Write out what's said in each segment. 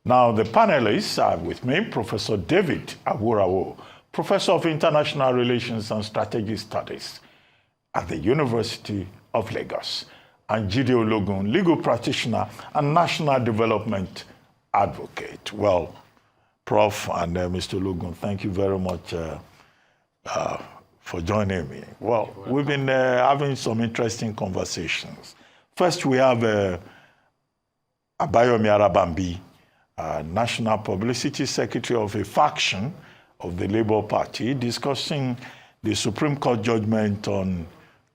Now, the panelists are with me, Professor David Aworawo, Professor of International Relations and Strategic Studies at the University of Lagos, and Jide Ologun, legal practitioner and national development advocate. Well, Prof. and Mr. Ologun, thank you very much for joining me. Well, we've been having some interesting conversations. First, we have Abayomi Arabambi, National Publicity Secretary of a faction of the Labour Party, discussing the Supreme Court judgment on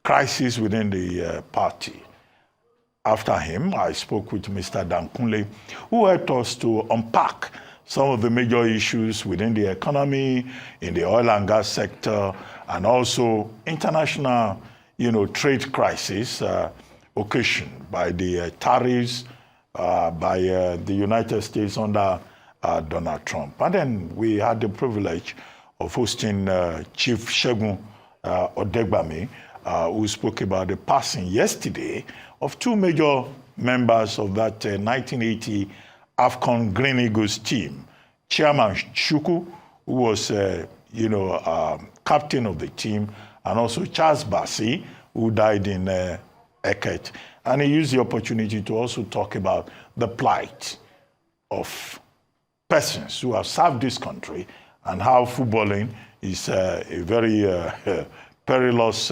crisis within the party. After him, I spoke with Mr. Dankunle, who helped us to unpack some of the major issues within the economy, in the oil and gas sector, and also international, trade crisis occasioned by the tariffs by the United States under Donald Trump. And then we had the privilege of hosting Chief Segun Odegbami, who spoke about the passing yesterday of two major members of that 1980 AFCON Green Eagles team. Chairman Chukwu, who was, captain of the team, and also Charles Bassi, who died in Eket. And he used the opportunity to also talk about the plight of persons who have served this country and how footballing is a very perilous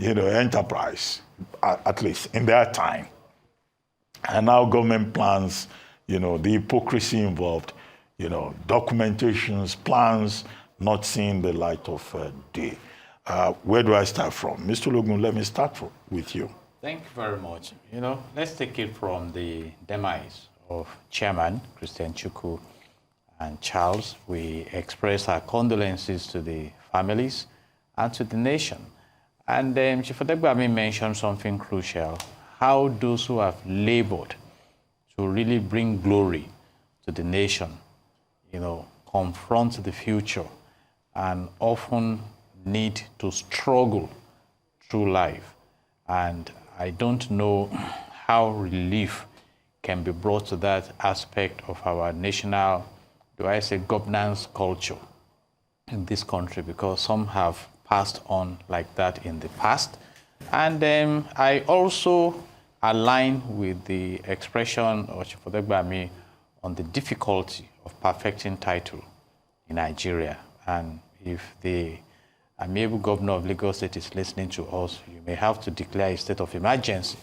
enterprise, at least in their time. And now government plans, the hypocrisy involved, documentations, plans not seeing the light of day. Where do I start from? Mr. Ologun, let me start with you. Thank you very much. Let's take it from the demise of Chairman Christian Chukwu and Charles. We express our condolences to the families and to the nation. And Chief Odegbami mentioned something crucial, how those who have labored to really bring glory to the nation, confront the future and often need to struggle through life. And I don't know how relief can be brought to that aspect of our national, governance culture in this country, because some have passed on like that in the past. And I also align with the expression of Chief Odegbami on the difficulty of perfecting title in Nigeria. And if the amiable governor of Lagos State is listening to us, you may have to declare a state of emergency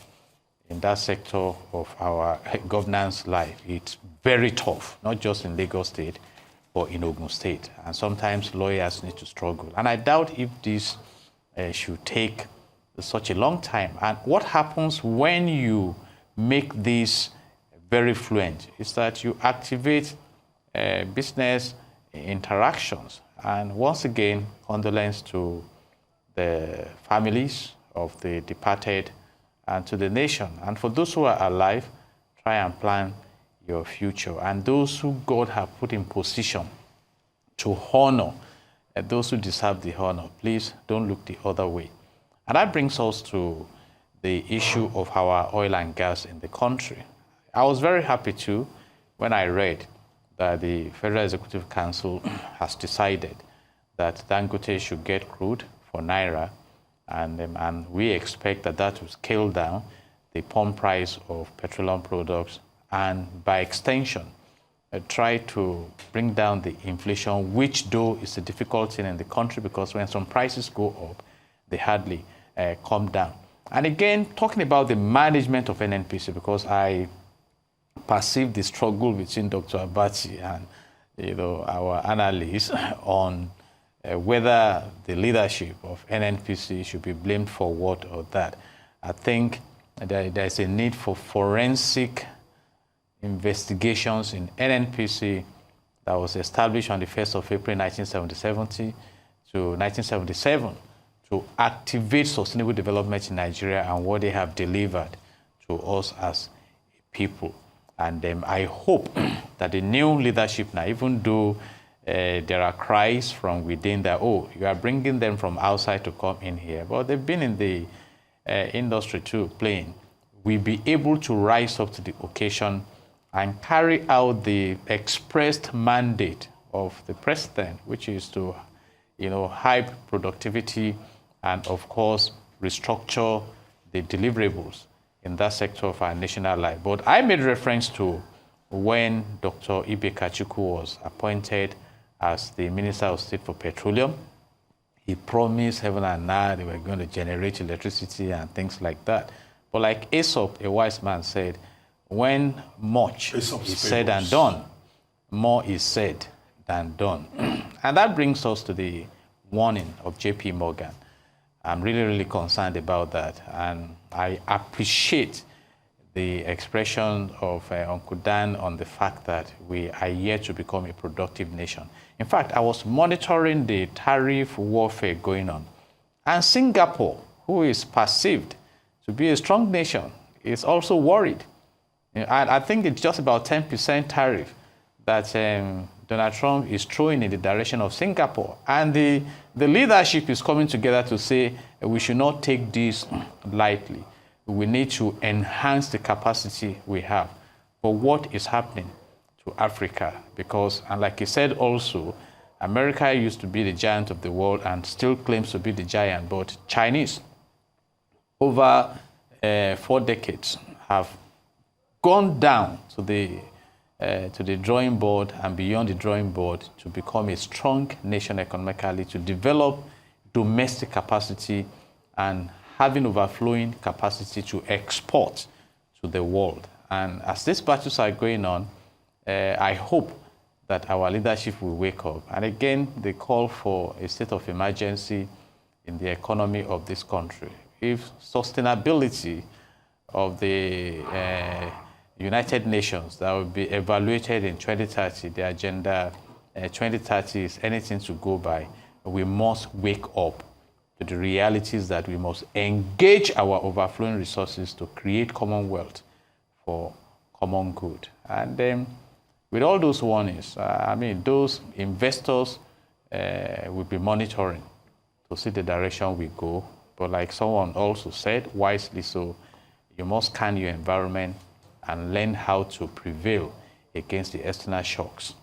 in that sector of our governance life. It's very tough, not just in Lagos State, but in Ogun State. And sometimes lawyers need to struggle. And I doubt if this should take such a long time. And what happens when you make this very fluent is that you activate business interactions. And once again, condolence to the families of the departed and to the nation. And for those who are alive, try and plan your future. And those who God have put in position to honor, those who deserve the honor, please don't look the other way. And that brings us to the issue of our oil and gas in the country. I was very happy too when I read that the Federal Executive Council has decided that Dangote should get crude for Naira, and we expect that will scale down the pump price of petroleum products and, by extension, try to bring down the inflation, which, though, is a difficult thing in the country because when some prices go up, they hardly come down. And again, talking about the management of NNPC, because I perceive the struggle between Dr. Abati and our analysts on whether the leadership of NNPC should be blamed for what or that. I think there's a need for forensic investigations in NNPC that was established on the 1st of April 1977 to 1977 to activate sustainable development in Nigeria and what they have delivered to us as a people. And I hope that the new leadership now, even though there are cries from within that, oh, you are bringing them from outside to come in here, but they've been in the industry too, playing, we'll be able to rise up to the occasion and carry out the expressed mandate of the president, which is to, hype productivity and, of course, restructure the deliverables in that sector of our national life. But I made reference to when Dr. Chukwu was appointed as the Minister of State for Petroleum. He promised heaven and earth they were going to generate electricity and things like that. But like Aesop, a wise man, said, when much is said and done, more is said than done. And that brings us to the warning of J.P. Morgan. I'm really, really concerned about that. And I appreciate the expression of Uncle Dan on the fact that we are yet to become a productive nation. In fact, I was monitoring the tariff warfare going on. And Singapore, who is perceived to be a strong nation, is also worried. And I think it's just about 10% tariff that Donald Trump is throwing in the direction of Singapore. And the leadership is coming together to say we should not take this lightly. We need to enhance the capacity we have for what is happening to Africa. Because, and like he said also, America used to be the giant of the world and still claims to be the giant, but Chinese, over 4 decades, have gone down to the drawing board and beyond the drawing board to become a strong nation economically, to develop domestic capacity and having overflowing capacity to export to the world. And as these battles are going on, I hope that our leadership will wake up. And again, the call for a state of emergency in the economy of this country. If sustainability of the United Nations that will be evaluated in 2030, the agenda 2030 is anything to go by, we must wake up to the realities that we must engage our overflowing resources to create commonwealth for common good. And then with all those warnings, those investors will be monitoring to see the direction we go. But like someone also said, wisely so, you must scan your environment and learn how to prevail against the external shocks.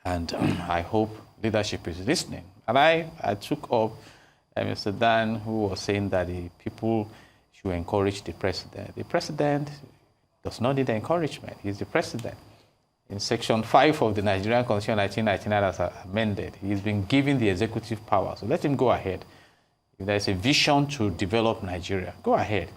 And I hope leadership is listening. And I took up Mr. Dan, who was saying that the people should encourage the president. The president does not need encouragement. He's the president. In Section 5 of the Nigerian Constitution 1999 as amended, he's been given the executive power. So let him go ahead. If there's a vision to develop Nigeria, go ahead.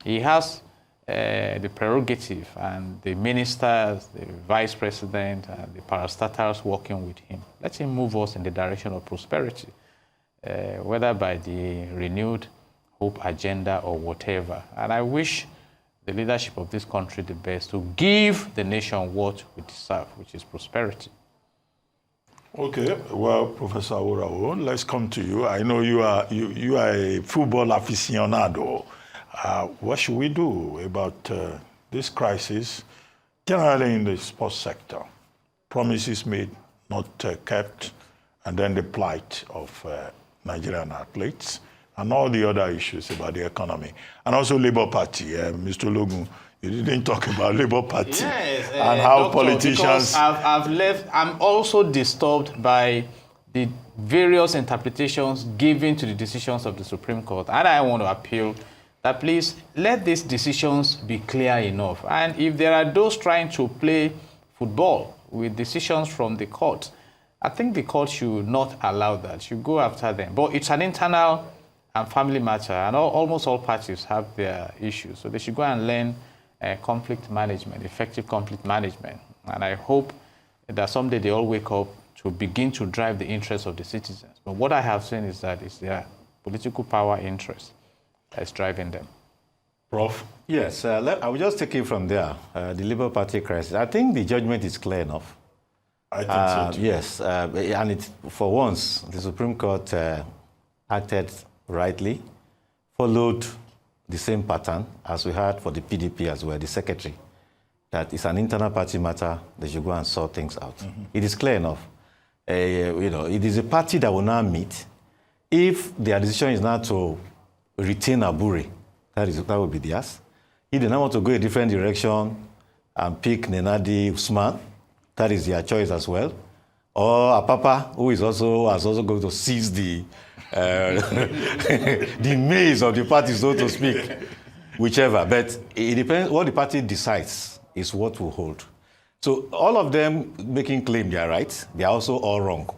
He has the prerogative and the ministers, the vice president, and the parastatals working with him. Let him move us in the direction of prosperity, whether by the renewed hope agenda or whatever. And I wish the leadership of this country the best to give the nation what we deserve, which is prosperity. Okay, well, Professor Aworawo, let's come to you. I know you are a football aficionado. What should we do about this crisis, generally in the sports sector? Promises made, not kept, and then the plight of Nigerian athletes, and all the other issues about the economy. And also Labour Party. Mr. Ologun, you didn't talk about Labour Party. Yes, and how Doctor, politicians... I've left. I'm also disturbed by the various interpretations given to the decisions of the Supreme Court. And I want to appeal that please let these decisions be clear enough. And if there are those trying to play football with decisions from the court, I think the court should not allow that. Should go after them. But it's an internal and family matter, and almost all parties have their issues. So they should go and learn conflict management, effective conflict management. And I hope that someday they all wake up to begin to drive the interests of the citizens. But what I have seen is that it's their political power interest that's driving them. Prof? Yes, I will just take it from there, the Labour Party crisis. I think the judgment is clear enough. I think so too. Yes, and for once, the Supreme Court acted rightly, followed the same pattern as we had for the PDP as well, the secretary, that it's an internal party matter, they should go and sort things out. Mm-hmm. It is clear enough. It is a party that will now meet. If their decision is now to retain Abure, that will be theirs. If they now want to go a different direction, and pick Nenadi Usman. That is their choice as well. Or Apapa, who is also going to seize the the maze of the party, so to speak. Whichever. But it depends. What the party decides is what will hold. So all of them making claim they are right. They are also all wrong.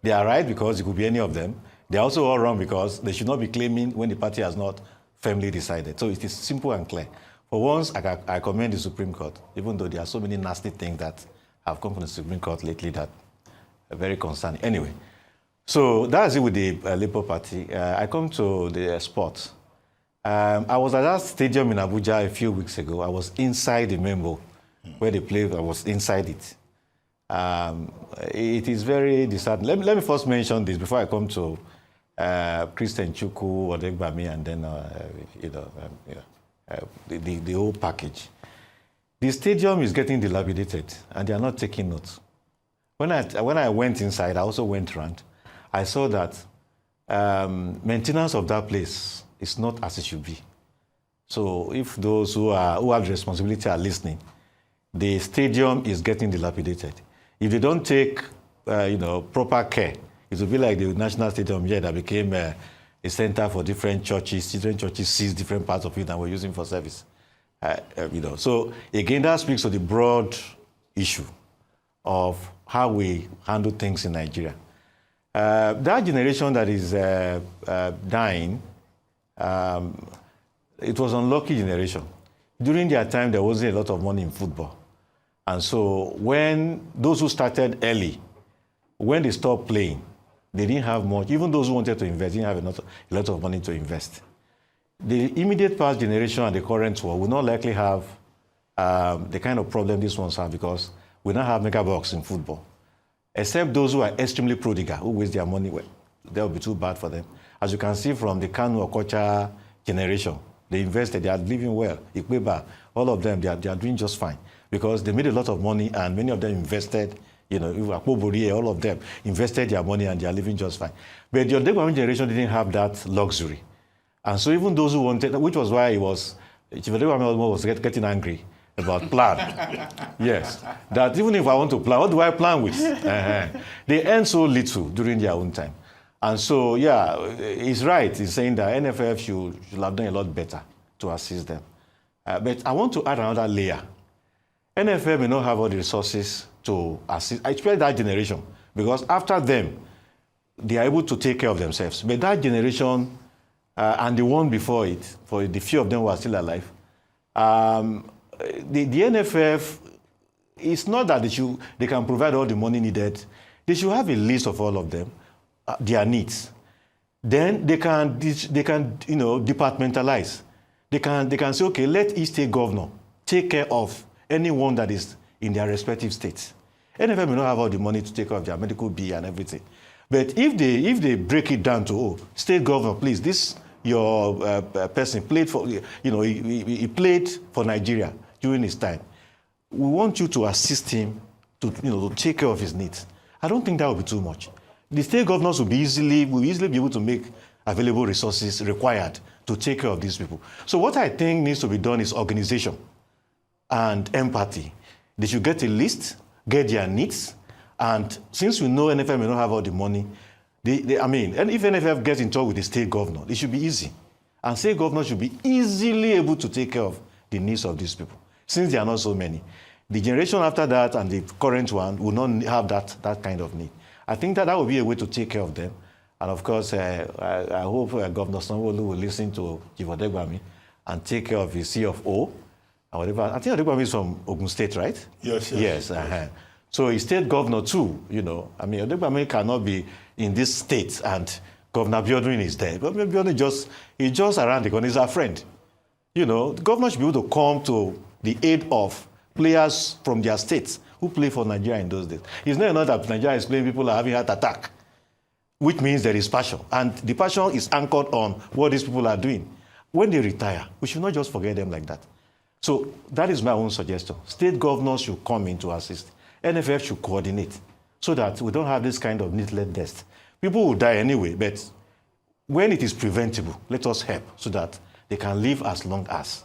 They are right because it could be any of them. They are also all wrong because they should not be claiming when the party has not firmly decided. So it is simple and clear. For once, I commend the Supreme Court, even though there are so many nasty things that have come from the Supreme Court lately that are very concerning. Anyway, so that's it with the Labour Party. I come to the sports. I was at that stadium in Abuja a few weeks ago. I was inside the Membo where they played. I was inside it. It is very disheartening. Let me first mention this before I come to Christian Chukwu, Odegbami, and then the whole package. The stadium is getting dilapidated, and they are not taking notes. When I went inside, I also went around. I saw that maintenance of that place is not as it should be. So if those who have the responsibility are listening, the stadium is getting dilapidated. If they don't take proper care, it will be like the National Stadium here that became a center for different churches. Different churches seize different parts of it and were using for service. So again, that speaks to the broad issue of how we handle things in Nigeria. That generation that is dying, it was an unlucky generation. During their time, there wasn't a lot of money in football. And so when those who started early, when they stopped playing, they didn't have much. Even those who wanted to invest didn't have a lot of money to invest. The immediate past generation and the current one will not likely have the kind of problem these ones have because we don't have mega bucks in football. Except those who are extremely prodigal, who waste their money, well, that will be too bad for them. As you can see from the Kanu Okocha generation, they invested, they are living well. Ikweba, all of them, they are doing just fine because they made a lot of money and many of them invested, all of them invested their money and they are living just fine. But the Odegbami generation didn't have that luxury. And so even those who wanted, which was why Chief Odegbami was getting angry about plan. Yes. That even if I want to plan, what do I plan with? They earn so little during their own time. And so, he's right in saying that NFF should have done a lot better to assist them. But I want to add another layer. NFF may not have all the resources to assist, especially that generation, because after them, they are able to take care of themselves. But that generation and the one before it, for the few of them who are still alive, the NFF, it's not that they can provide all the money needed. They should have a list of all of them, their needs. Then they can departmentalize. They can say, okay, let each state governor take care of anyone that is in their respective states. NFF may not have all the money to take care of their medical bill and everything. But if they break it down to, state governor, please, this your person played for, he played for Nigeria during his time. We want you to assist him to take care of his needs. I don't think that will be too much. The state governors will easily be able to make available resources required to take care of these people. So what I think needs to be done is organization and empathy. They should get a list, get their needs, and since we know NFF may not have all the money, and if NFF gets in touch with the state governor, it should be easy. And state governors should be easily able to take care of the needs of these people, since there are not so many. The generation after that and the current one will not have that kind of need. I think that will be a way to take care of them. And of course, I hope Governor Sanwo-Olu will listen to Chief Odegbami and take care of his CFO. And whatever. I think Odegbami is from Ogun State, right? Yes. So he's state governor too, Odegbami cannot be in this state and Governor Biodun is there. Governor Biodun he's just around the corner, he's our friend. The governor should be able to come to the aid of players from their states who play for Nigeria in those days. It's not enough that Nigeria is playing, people are having heart attack, which means there is passion. And the passion is anchored on what these people are doing. When they retire, we should not just forget them like that. So that is my own suggestion. State governors should come in to assist. NFF should coordinate so that we don't have this kind of needless death. People will die anyway, but when it is preventable, let us help so that they can live as long as.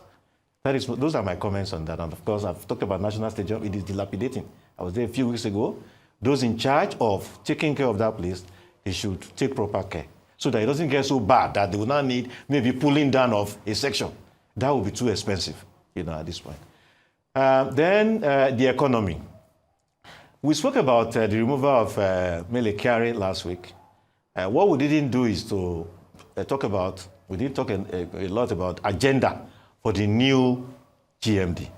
Those are my comments on that. And of course, I've talked about National Stadium. It is dilapidating. I was there a few weeks ago. Those in charge of taking care of that place, they should take proper care so that it doesn't get so bad that they will not need maybe pulling down of a section. That would be too expensive, at this point. Then the economy. We spoke about the removal of Mele Kyari last week. What we didn't do is to we didn't talk a lot about agenda for the new GMD.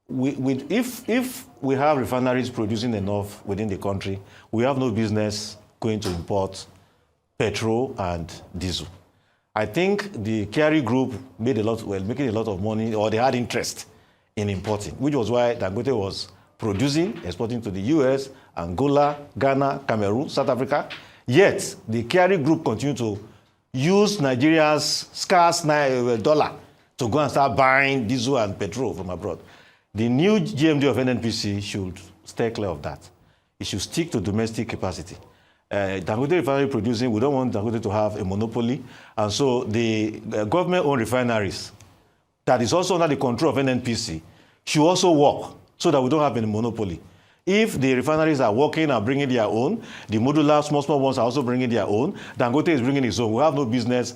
If we have refineries producing enough within the country, we have no business going to import petrol and diesel. I think the Kyari group making a lot of money, or they had interest in importing, which was why Dangote was producing, exporting to the US, Angola, Ghana, Cameroon, South Africa. Yet, the Kyari group continued to use Nigeria's scarce dollar to go and start buying diesel and petrol from abroad. The new GMD of NNPC should stay clear of that. It should stick to domestic capacity. Dangote refinery producing, we don't want Dangote to have a monopoly. And so the government-owned refineries that is also under the control of NNPC should also work so that we don't have any monopoly. If the refineries are working and bringing their own, the modular small ones are also bringing their own, Dangote is bringing his own. We have no business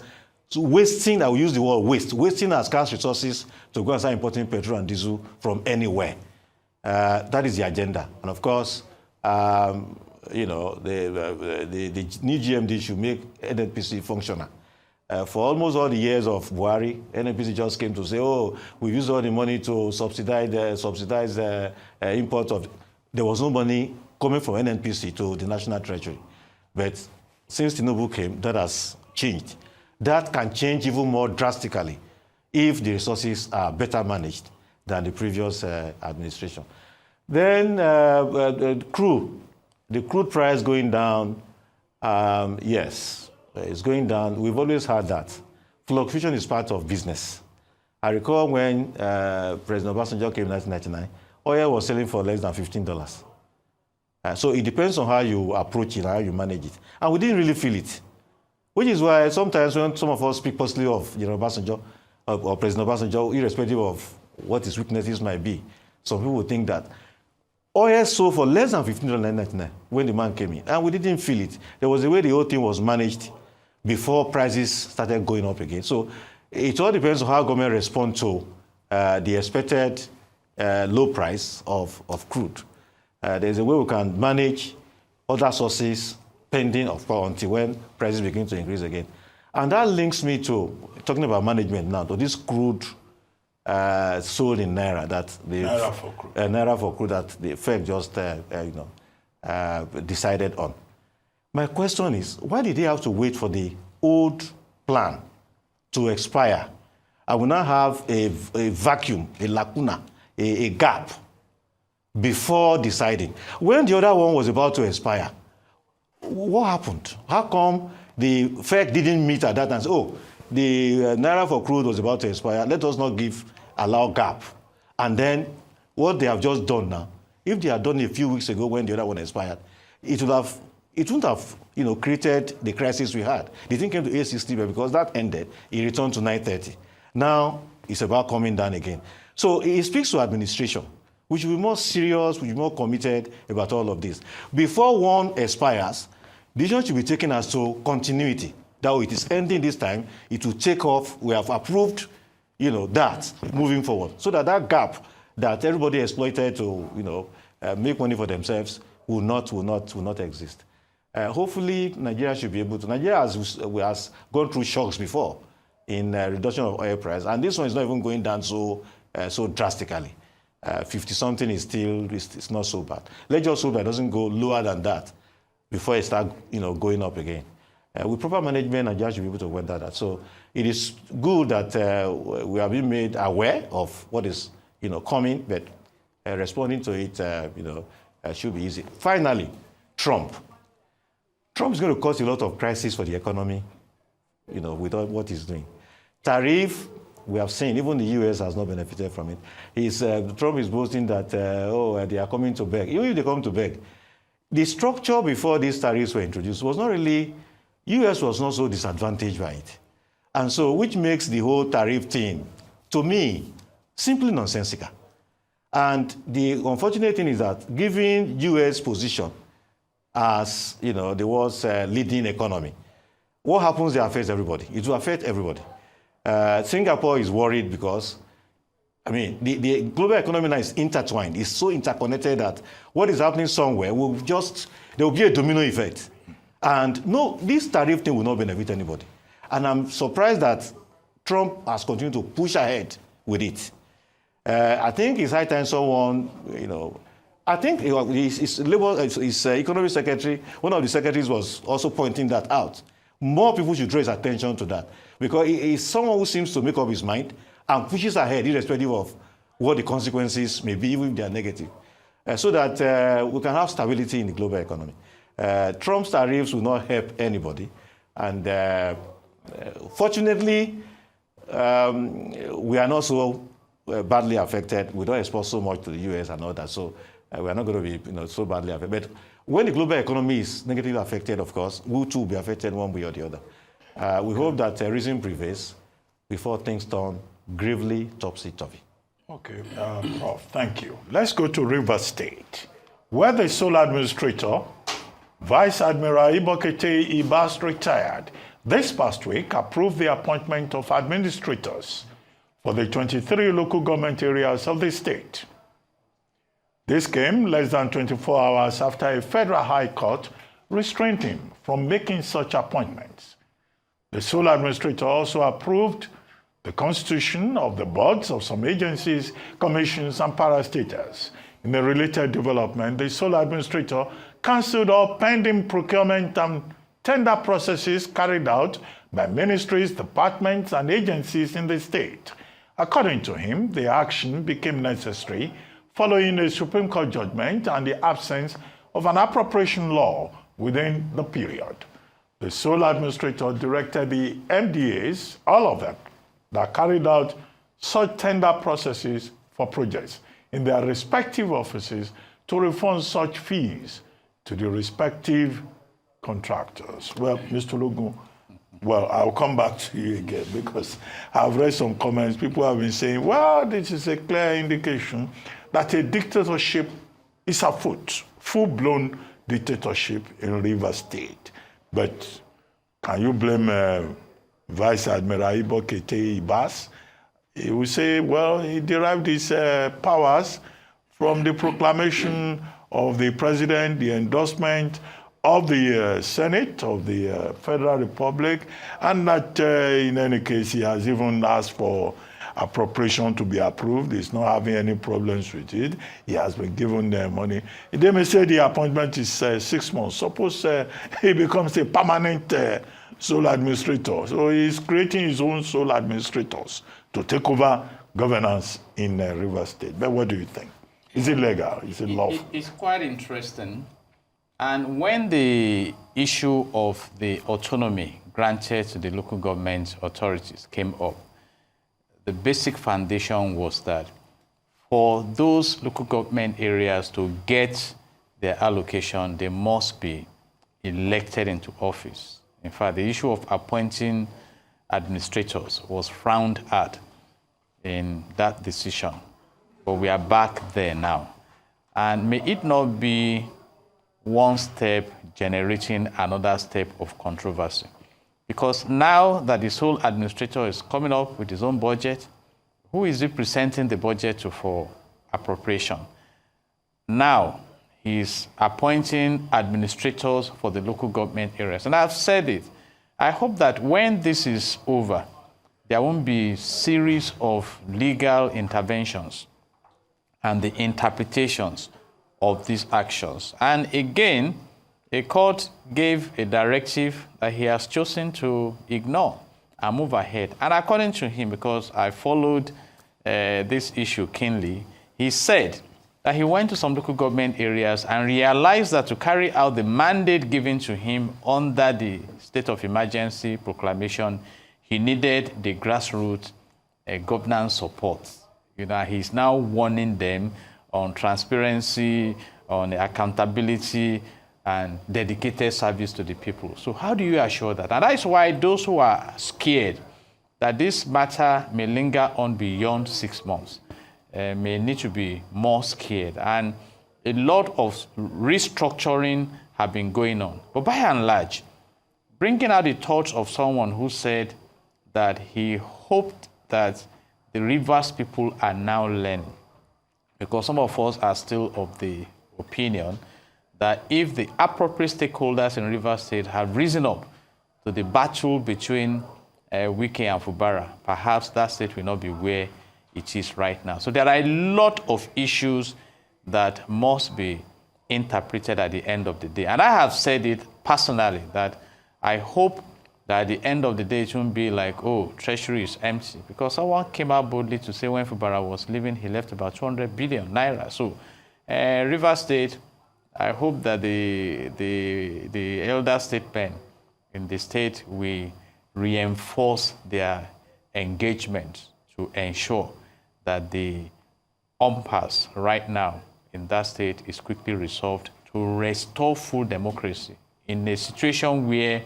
wasting, I will use the word wasting our scarce resources to go and start importing petrol and diesel from anywhere. That is the agenda. And of course, the new GMD should make NNPC functional. For almost all the years of Buhari, NNPC just came to say, oh, we used all the money to subsidize import of... There was no money coming from NNPC to the National Treasury. But since Tinubu came, that has changed. That can change even more drastically if the resources are better managed than the previous administration. Then the crude price going down, yes, it's going down. We've always had that. Fluctuation is part of business. I recall when President Obasanjo came in 1999, oil was selling for less than $15. So it depends on how you approach it, how you manage it. And we didn't really feel it, which is why sometimes when some of us speak positively of Obasanjo or President Obasanjo, irrespective of what his weaknesses might be, some people would think that oil sold for less than $15 in 1999 when the man came in, and we didn't feel it. There was a way the whole thing was managed before prices started going up again. So it all depends on how government responds to the expected low price of crude. There's a way we can manage other sources pending, of course, until when prices begin to increase again. And that links me to, talking about management now, to this crude sold in Naira that the Naira for crude that the Fed just decided on. My question is, why did they have to wait for the old plan to expire? I will now have a vacuum, a lacuna, a gap before deciding. When the other one was about to expire, what happened? How come the Fed didn't meet at that and say, oh, the Naira for crude was about to expire, let us not allow gap. And then what they have just done now, if they had done it a few weeks ago when the other one expired, it wouldn't have created the crisis we had. The thing came to 860, but because that ended, it returned to 930. Now it's about coming down again. So it speaks to administration. We should be more serious, we should be more committed about all of this. Before one expires, decision should be taken as to continuity. That it is ending this time, it will take off. We have approved, that moving forward, so that gap that everybody exploited to, make money for themselves will not exist. Hopefully, Nigeria should be able to. Nigeria has gone through shocks before in reduction of oil price, and this one is not even going down so drastically. 50-something is still it's not so bad. Let's just hope that it doesn't go lower than that before it starts going up again. With proper management, Nigeria should be able to weather that. So it is good that we are being made aware of what is coming, but responding to it should be easy. Finally, Trump. Trump is going to cause a lot of crisis for the economy, with all what he's doing. Tariff, we have seen, even the U.S. has not benefited from it. Trump is boasting that, they are coming to beg. Even if they come to beg, the structure before these tariffs were introduced was not really, U.S. was not so disadvantaged by it. And so, which makes the whole tariff thing, to me, simply nonsensical. And the unfortunate thing is that, given U.S. position as the world's leading economy, what happens there affects everybody. It will affect everybody. Singapore is worried because, the global economy now is intertwined. It's so interconnected that what is happening somewhere there will be a domino effect. And no, this tariff thing will not benefit anybody. And I'm surprised that Trump has continued to push ahead with it. I think it's high time someone, I think his economic secretary, one of the secretaries was also pointing that out. More people should draw his attention to that, because he is someone who seems to make up his mind and pushes ahead irrespective of what the consequences may be, even if they are negative, so that we can have stability in the global economy. Trump's tariffs will not help anybody. And fortunately, we are not so badly affected. We don't export so much to the US and all that, so we are not going to be so badly affected. But when the global economy is negatively affected, of course, we too will be affected one way or the other. We hope that reason prevails before things turn gravely topsy-turvy. Okay, Prof, thank you. Let's go to Rivers State, where the sole administrator, Vice Admiral Ibokete Ibas, retired this past week, approved the appointment of administrators for the 23 local government areas of the state. This came less than 24 hours after a federal high court restrained him from making such appointments. The sole administrator also approved the constitution of the boards of some agencies, commissions, and parastatals. In a related development, the sole administrator cancelled all pending procurement and tender processes carried out by ministries, departments, and agencies in the state. According to him, the action became necessary following a Supreme Court judgment and the absence of an appropriation law within the period. The sole administrator directed the MDAs, all of them, that carried out such tender processes for projects in their respective offices to refund such fees to the respective contractors. Well, Mr. Ologun, I'll come back to you again, because I've read some comments. People have been saying, well, this is a clear indication that a dictatorship is afoot, full-blown dictatorship in Rivers State. But can you blame Vice Admiral Ibokete Ibas? He will say, well, he derived his powers from the proclamation of the president, the endorsement of the Senate of the Federal Republic, and that in any case he has even asked for appropriation to be approved. He's not having any problems with it. He has been given money. They may say the appointment is 6 months. Suppose he becomes a permanent sole administrator. So he's creating his own sole administrators to take over governance in Rivers State. But what do you think? Is it legal? Is it lawful? It's quite interesting. And when the issue of the autonomy granted to the local government authorities came up, the basic foundation was that for those local government areas to get their allocation, they must be elected into office. In fact, the issue of appointing administrators was frowned at in that decision. But we are back there now. And may it not be one step generating another step of controversy. Because now that the sole administrator is coming up with his own budget, who is he presenting the budget to for appropriation? Now he's appointing administrators for the local government areas. And I've said it. I hope that when this is over, there won't be a series of legal interventions and the interpretations of these actions. And again, a court gave a directive that he has chosen to ignore and move ahead. And according to him, because I followed this issue keenly, he said that he went to some local government areas and realized that to carry out the mandate given to him under the state of emergency proclamation, he needed the grassroots governance support. He's now warning them on transparency, on accountability, and dedicated service to the people. So how do you assure that? And that's why those who are scared that this matter may linger on beyond 6 months, may need to be more scared. And a lot of restructuring have been going on. But by and large, bringing out the thoughts of someone who said that he hoped that the Rivers people are now learning, because some of us are still of the opinion that if the appropriate stakeholders in Rivers State have risen up to the battle between Wike and Fubara, perhaps that state will not be where it is right now. So there are a lot of issues that must be interpreted at the end of the day. And I have said it personally that I hope that at the end of the day, it won't be like, oh, treasury is empty. Because someone came out boldly to say when Fubara was leaving, he left about 200 billion naira. So Rivers State, I hope that the elder statesmen in the state will reinforce their engagement to ensure that the impasse right now in that state is quickly resolved to restore full democracy in a situation where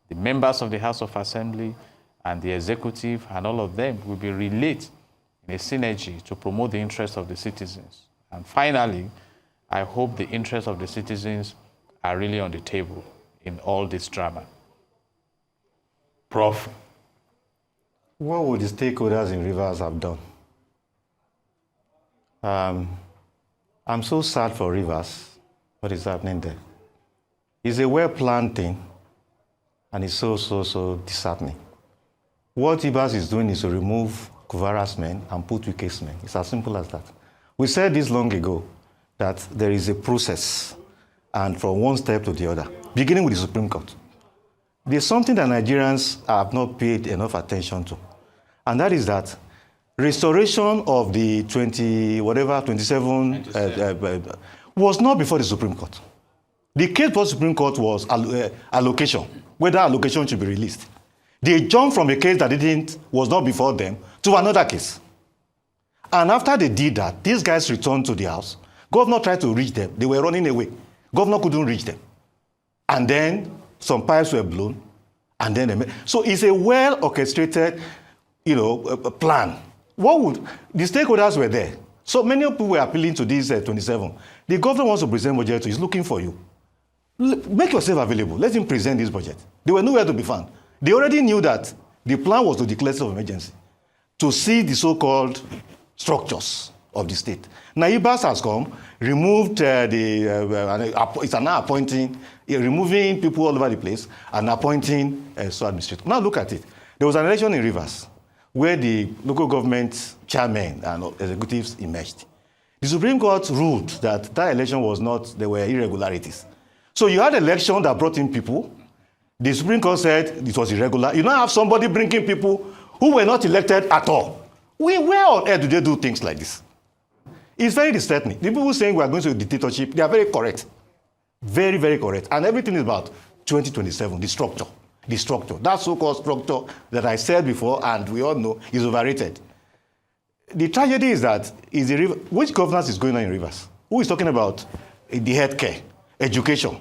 the members of the House of Assembly and the executive and all of them will be relayed in a synergy to promote the interests of the citizens. And finally, I hope the interests of the citizens are really on the table in all this drama. Prof. What would the stakeholders in Rivers have done? I'm so sad for Rivers, what is happening there. It's a well-planned thing, and it's so disheartening. What Rivers is doing is to remove Kuvara's men and put Wike's men. It's as simple as that. We said this long ago, that there is a process, and from one step to the other, beginning with the Supreme Court. There's something that Nigerians have not paid enough attention to, and that is that restoration of the 27 was not before the Supreme Court. The case before the Supreme Court was allocation, whether allocation should be released. They jumped from a case that was not before them to another case. And after they did that, these guys returned to the house. Governor tried to reach them. They were running away. Governor couldn't reach them. And then some pipes were blown. And then so it's a well-orchestrated, plan. The stakeholders were there. So many people were appealing to this 27. The governor wants to present budget. He's looking for you. Make yourself available. Let him present this budget. They were nowhere to be found. They already knew that the plan was to declare state of emergency, to see the so-called structures of the state. Now, Ibas has come, removed it's now appointing, removing people all over the place and appointing administrators. Now look at it. There was an election in Rivers where the local government chairmen and executives emerged. The Supreme Court ruled that election was not, there were irregularities. So you had an election that brought in people. The Supreme Court said it was irregular. You now have somebody bringing people who were not elected at all. Where on earth do they do things like this? It's very disheartening. The people saying we are going to a dictatorship, they are very correct. Very, very correct. And everything is about 2027, the structure. The structure. That so-called structure that I said before, and we all know, is overrated. The tragedy is that, which governance is going on in Rivers? Who is talking about the healthcare, education,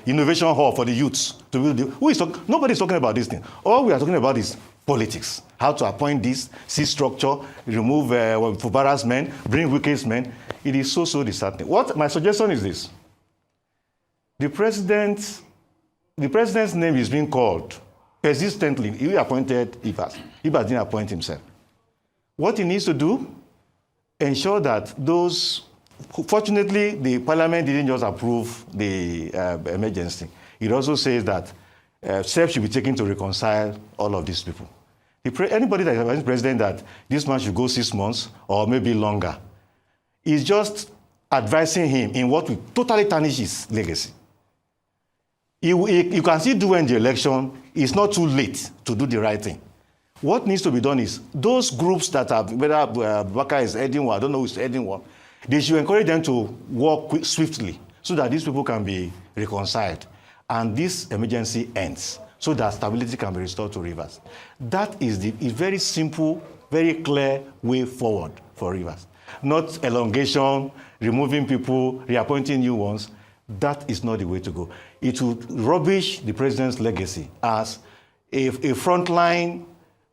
innovation hall for the youths? Nobody is talking about this thing. All we are talking about is politics. How to appoint this, see structure, remove Fubara's men, bring Wike's men. It is so disheartening. What my suggestion is this. The president's name is being called persistently. He appointed Ibas. Ibas didn't appoint himself. What he needs to do, ensure that fortunately, the parliament didn't just approve the emergency. It also says that steps should be taken to reconcile all of these people. Anybody that is president that this man should go 6 months or maybe longer is just advising him in what will totally tarnish his legacy. You can still do in the election. It's not too late to do the right thing. What needs to be done is those groups that are, whether Baka is heading one, I don't know who's heading one, they should encourage them to work swiftly so that these people can be reconciled and this emergency ends so that stability can be restored to Rivers. That is a very simple, very clear way forward for Rivers. Not elongation, removing people, reappointing new ones. That is not the way to go. It would rubbish the president's legacy as a frontline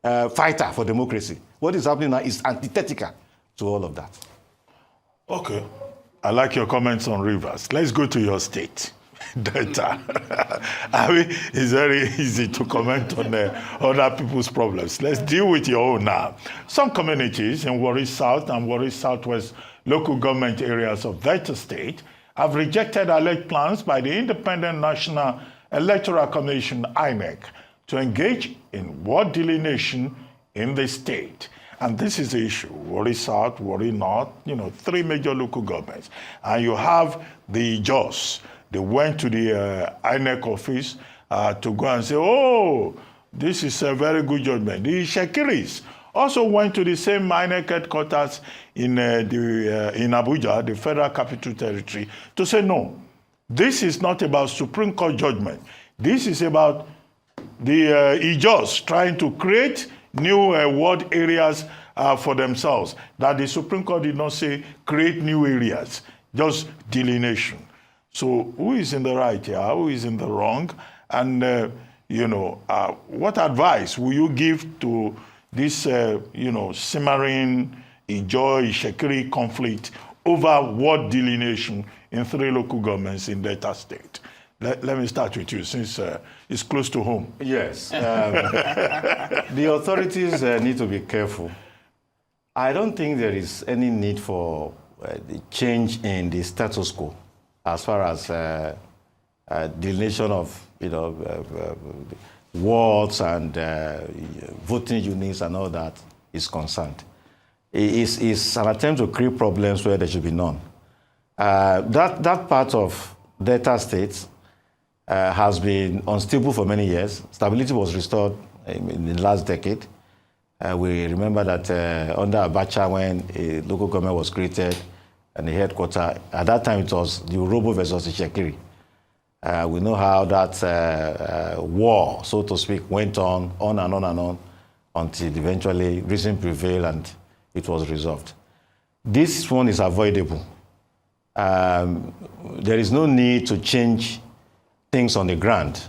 fighter for democracy. What is happening now is antithetical to all of that. Okay. I like your comments on rivers. Let's go to your state, Delta. I mean, it's very easy to comment on other people's problems. Let's deal with your own now. Some communities in Warri South and Warri Southwest local government areas of Delta State have rejected alleged plans by the Independent National Electoral Commission, INEC, to engage in ward delineation in the state. And this is the issue. Warri South, Warri North, 3 major local governments. And you have the Jos. They went to the INEC office to go and say, oh, this is a very good judgment. The Shekiris also went to the same INEC headquarters in Abuja, the Federal Capital Territory, to say, no, this is not about Supreme Court judgment. This is about the Ijos trying to create new ward areas for themselves. That the Supreme Court did not say create new areas, just delineation. So who is in the right here? Who is in the wrong? And, what advice will you give to this, simmering Ijo-Ishekiri conflict over ward delineation in 3 local governments in Delta State? Let me start with you, since it's close to home. Yes. The authorities need to be careful. I don't think there is any need for the change in the status quo as far as delineation of wards and voting units and all that is concerned. It's an attempt to create problems where there should be none. That part of Delta State has been unstable for many years. Stability was restored in the last decade. We remember that under Abacha, when a local government was created and the headquarters, at that time it was the Ologun versus the Shekiri. We know how that war, so to speak, went on and on and on until eventually reason prevailed and it was resolved. This one is avoidable. There is no need to change things on the ground,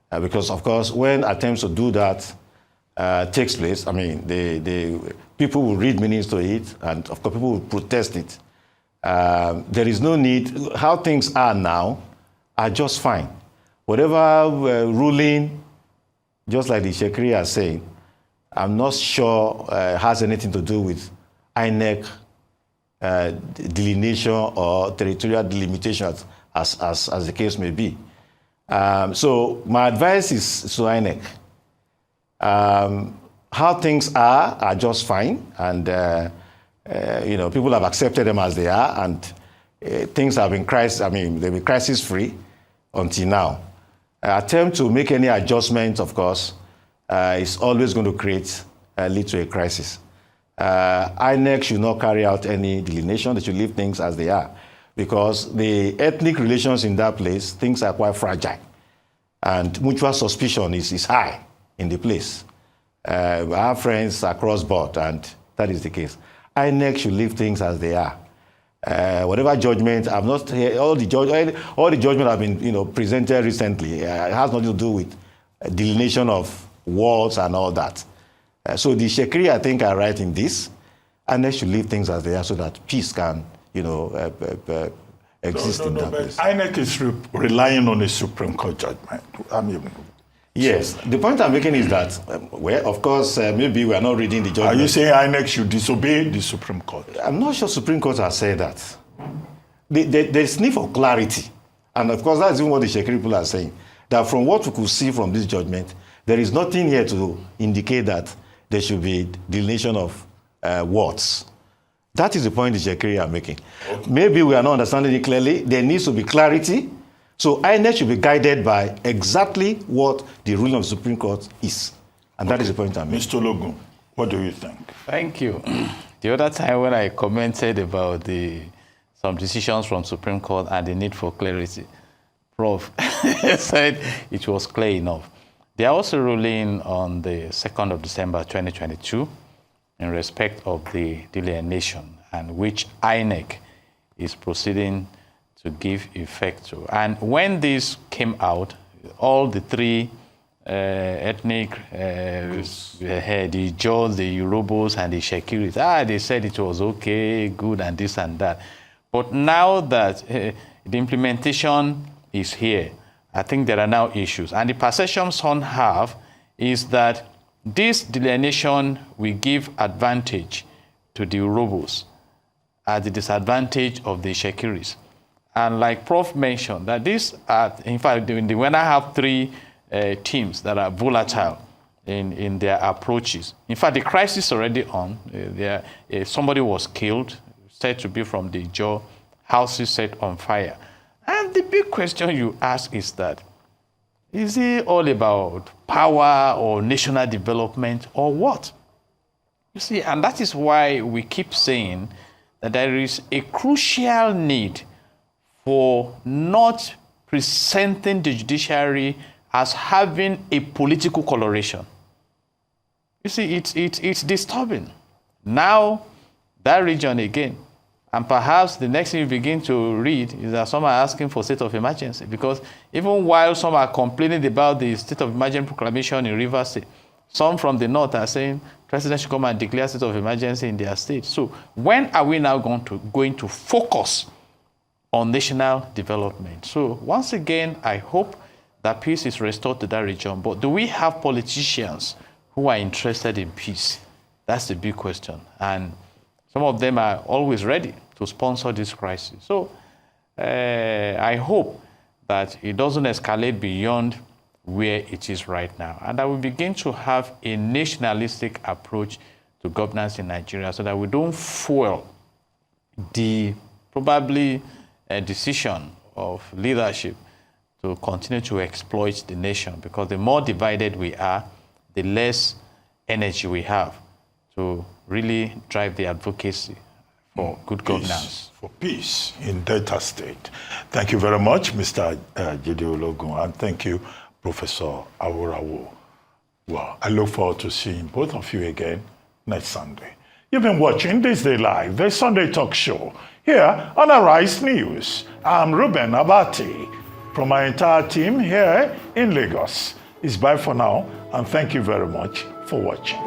because of course when attempts to do that takes place, I mean, the people will read meanings to it, and of course people will protest it. There is no need. How things are now are just fine. Whatever ruling, just like the Shekiri are saying, I'm not sure has anything to do with INEC delineation or territorial delimitation as the case may be. So my advice is to INEC. How things are just fine, and people have accepted them as they are, and things have been they've been crisis-free until now. Attempt to make any adjustment, of course, is always going to lead to a crisis. INEC should not carry out any delineation. They should leave things as they are, because the ethnic relations in that place, things are quite fragile, and mutual suspicion is high in the place. I have friends across board, and that is the case. INEC should leave things as they are. Whatever judgment, I've not heard, all the judgment have been presented recently. It has nothing to do with delineation of walls and all that. So the Shekiri, I think, are right in this, and they should leave things as they are so that peace can, exist in that place. INEC is relying on a Supreme Court judgment. Yes, the point I'm making is that, of course, maybe we are not reading the judgment. Are you saying INEC should disobey the Supreme Court? I'm not sure Supreme Court has said that. There's need for clarity. And of course, that's even what the Shekiri people are saying. That from what we could see from this judgment, there is nothing here to indicate that there should be delineation of wards. That is the point the Shekiri are making. Okay. Maybe we are not understanding it clearly. There needs to be clarity. So INEC should be guided by exactly what the ruling of the Supreme Court is. And that is the point I'm making. Mr. Ologun, what do you think? Thank you. The other time when I commented about some decisions from Supreme Court and the need for clarity, Prof said it was clear enough. They are also ruling on the 2nd of December 2022 in respect of the delineation, and which INEC is proceeding to give effect to. And when this came out, all the 3 ethnic, the Jaws, the Urobos, and the Shekiris. They said it was okay, good, and this and that. But now that the implementation is here, I think there are now issues. And the perception some have is that this delineation will give advantage to the Urobos at the disadvantage of the Shekiris. And like Prof mentioned, that these are, in fact, when I have three teams that are volatile in their approaches. In fact, the crisis is already on. Somebody was killed, said to be from the Jaw, houses set on fire. And the big question you ask is that, is it all about power or national development or what? You see, and that is why we keep saying that there is a crucial need for not presenting the judiciary as having a political coloration. You see, it's disturbing. Now, that region again, and perhaps the next thing you begin to read is that some are asking for state of emergency, because even while some are complaining about the state of emergency proclamation in Rivers State, some from the north are saying president should come and declare state of emergency in their state. So when are we now going to focus on national development? So once again, I hope that peace is restored to that region. But do we have politicians who are interested in peace? That's the big question. And some of them are always ready to sponsor this crisis. So I hope that it doesn't escalate beyond where it is right now, and that we begin to have a nationalistic approach to governance in Nigeria, so that we don't fuel the probably decision of leadership to continue to exploit the nation, because the more divided we are, the less energy we have to really drive the advocacy for good governance. For peace in Delta State. Thank you very much, Mr. Jide Ologun, and thank you, Professor Aworawo. Well, I look forward to seeing both of you again next Sunday. You've been watching This Day Live, the Sunday talk show, here on Arise News. I'm Ruben Abati. From my entire team here in Lagos, it's bye for now, and thank you very much for watching.